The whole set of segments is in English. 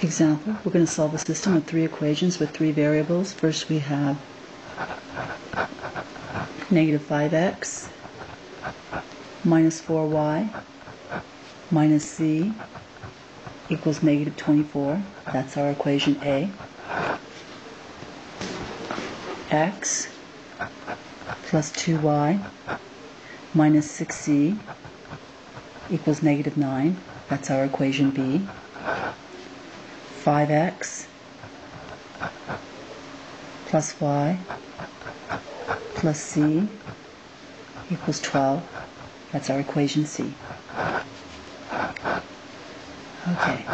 Example, we're going to solve a system of 3 equations with 3 variables. First we have negative 5x minus 4y minus z equals negative 24. That's our equation A. X plus 2y minus 6z equals negative 9. That's our equation B. 5x plus y plus c equals 12. That's our equation C. Okay.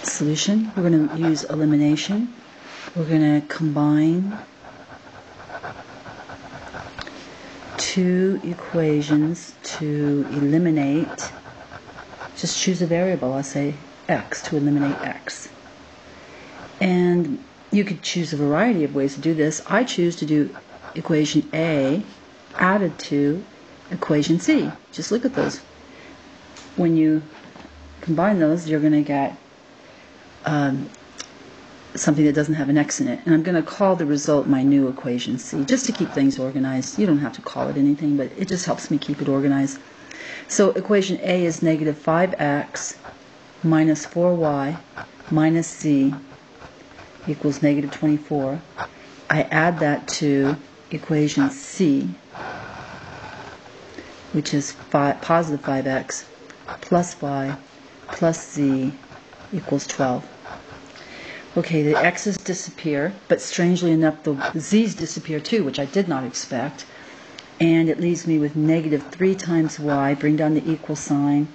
Solution. We're going to use elimination. We're going to combine 2 equations to eliminate. Just choose a variable. I'll say x to eliminate x. And you could choose a variety of ways to do this. I choose to do equation A added to equation C. Just look at those. When you combine those, you're going to get something that doesn't have an x in it. And I'm going to call the result my new equation C, just to keep things organized. You don't have to call it anything, but it just helps me keep it organized. So equation A is negative 5x minus 4y minus z equals negative 24. I add that to equation C, which is positive 5x plus y plus z equals 12. Okay, the x's disappear, but strangely enough the z's disappear too, which I did not expect. And it leaves me with negative 3 times y, bring down the equal sign,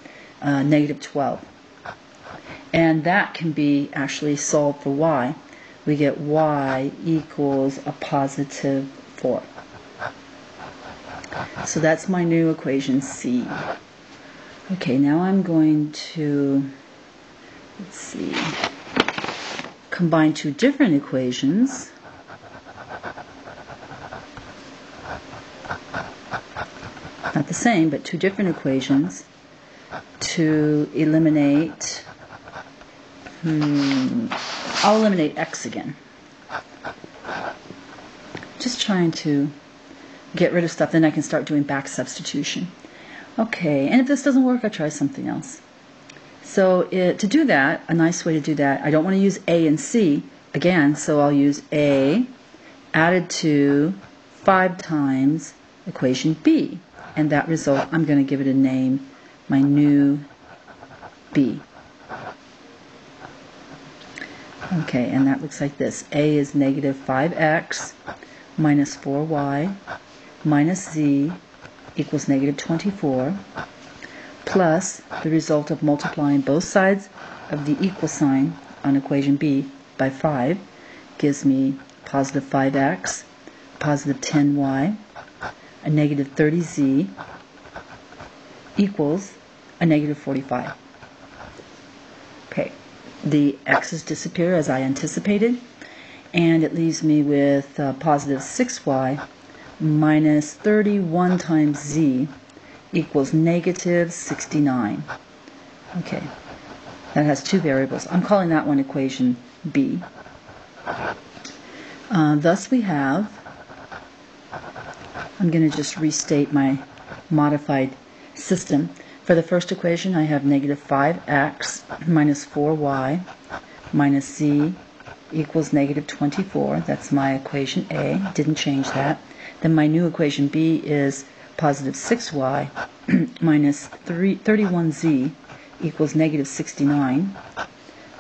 negative 12. And that can be actually solved for y. We get y equals a positive 4. So that's my new equation C. Okay, now I'm going to, let's see, combine 2 different equations. Not the same, but 2 different equations to eliminate, I'll eliminate x again. Just trying to get rid of stuff, then I can start doing back substitution. Okay, and if this doesn't work, I'll try something else. So to do that, a nice way to do that, I don't want to use A and C again, so I'll use A added to 5 times equation B. And that result, I'm going to give it a name, my new B. Okay, and that looks like this. A is negative 5x minus 4y minus z equals negative 24, plus the result of multiplying both sides of the equal sign on equation B by 5 gives me positive 5x, positive 10y, a negative 30z equals a negative 45. Okay, the x's disappear as I anticipated, and it leaves me with positive 6y minus 31 times z equals negative 69. Okay, that has 2 variables. I'm calling that one equation B. Thus we have, I'm going to just restate my modified system. For the first equation, I have negative 5x minus 4y minus z equals negative 24. That's my equation A. Didn't change that. Then my new equation B is positive 6y minus 31z equals negative 69.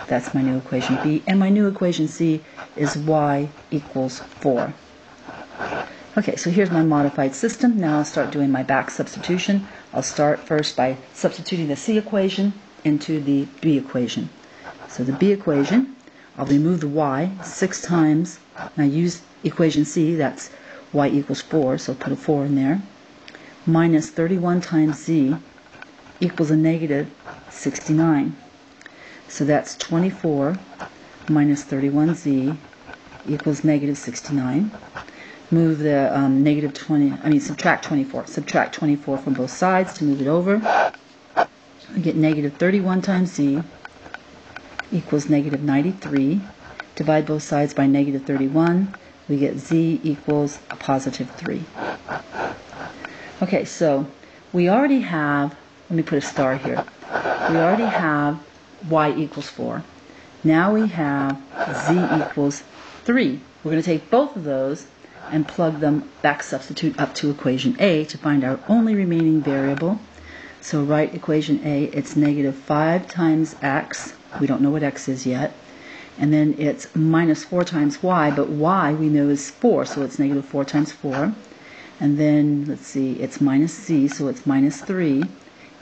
That's my new equation B. And my new equation C is y equals 4. Okay, so here's my modified system. Now I'll start doing my back substitution. I'll start first by substituting the C equation into the B equation. So the B equation, I'll remove the y 6 times. Now use equation C, that's y equals 4, so put a 4 in there. Minus 31 times z equals a negative 69. So that's 24 minus 31z equals negative 69. Move the subtract 24. Subtract 24 from both sides to move it over. I get negative 31 times z equals negative 93. Divide both sides by negative 31. We get z equals a positive 3. Okay, so we already have, let me put a star here. We already have y equals 4. Now we have z equals 3. We're going to take both of those and plug them back, substitute up to equation A to find our only remaining variable. So write equation A, it's negative 5 times x. We don't know what x is yet. And then it's minus 4 times y, but y we know is 4, so it's negative 4 times 4. And then, let's see, it's minus c, so it's minus 3,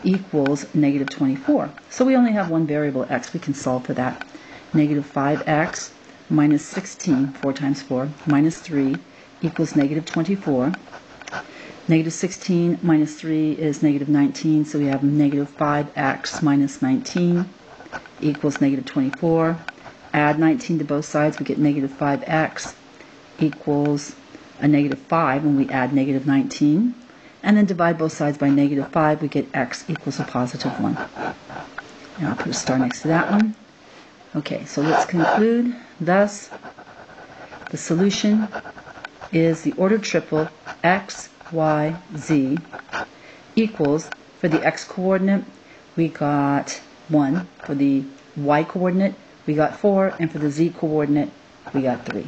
equals negative 24. So we only have one variable, x. We can solve for that. Negative 5x minus 16, 4 times 4, minus 3, equals negative 24. Negative 16 minus 3 is negative 19, so we have negative 5x minus 19 equals negative 24. Add 19 to both sides, we get negative 5x equals a negative 5 when we add negative 19. And then divide both sides by negative 5, we get x equals a positive 1. Now I'll put a star next to that one. Okay, so let's conclude. Thus, the solution is the ordered triple x, y, z equals, for the x coordinate, we got 1. For the y coordinate, we got 4. And for the z coordinate, we got 3.